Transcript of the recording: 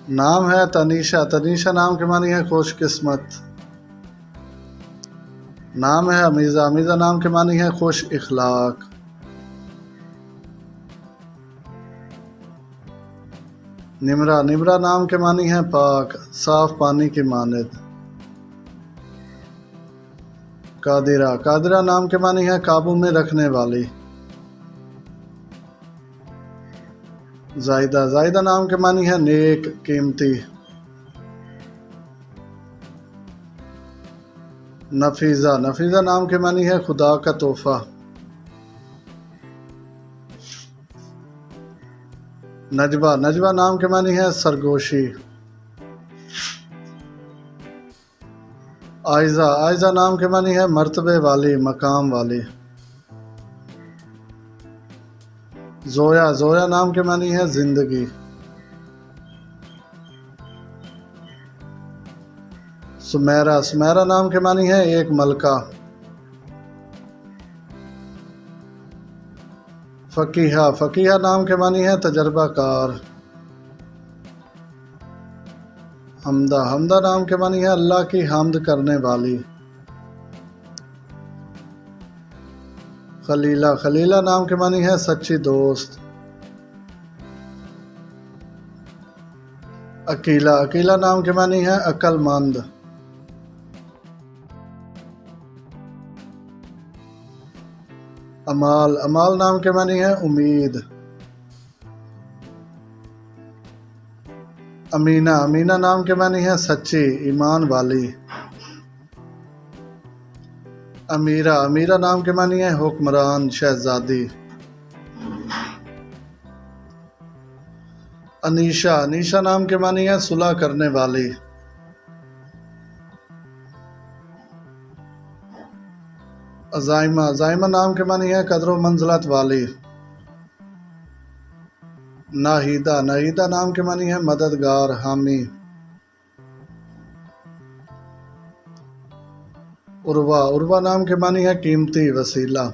नाम है तनीषा, तनीषा नाम के मानी है खुशकिस्मत। नाम है अमीज़ा, अमीज़ा नाम के मानी है खुश इखलाक। निमरा, निमरा नाम के मानी है पाक, साफ पानी की मानद। कादिरा, कादिरा नाम के मानी है काबू में रखने वाली। जायदा, जायदा नाम के मानी है नेक, कीमती। नफीज़ा, नफीज़ा नाम के मानी है खुदा का तोहफा। नजबा, नजबा नाम के मानी है सरगोशी। आयजा, आयजा नाम के मानी है मर्तबे वाली, मकाम वाली। जोया, जोया नाम के मानी है जिंदगी। सुमेरा, सुमेरा नाम के मानी है एक मलका। फकीहा, फकीहा नाम के मानी है तजर्बाकार। हमदा, हमदा नाम के मानी है अल्लाह की हामद करने वाली। खलीला, खलीला नाम के मानी है सच्ची दोस्त। अकीला, अकीला नाम के मानी है अक्लमंद। अमाल, अमाल नाम के मानी है उम्मीद। अमीना, अमीना नाम के मानी है सच्ची, ईमान वाली। अमीरा, अमीरा नाम के मानी है हुक्मरान, शहजादी। अनीशा, अनीशा नाम के मानी है सुलह करने वाली। अजाइमा, अजाइमा नाम के मानी है कदर मंजिलत वाली। नाहिदा, नाहिदा नाम के मानी है मददगार, हामी। उर्वा, उर्वा नाम के मानी है कीमती, वसीला।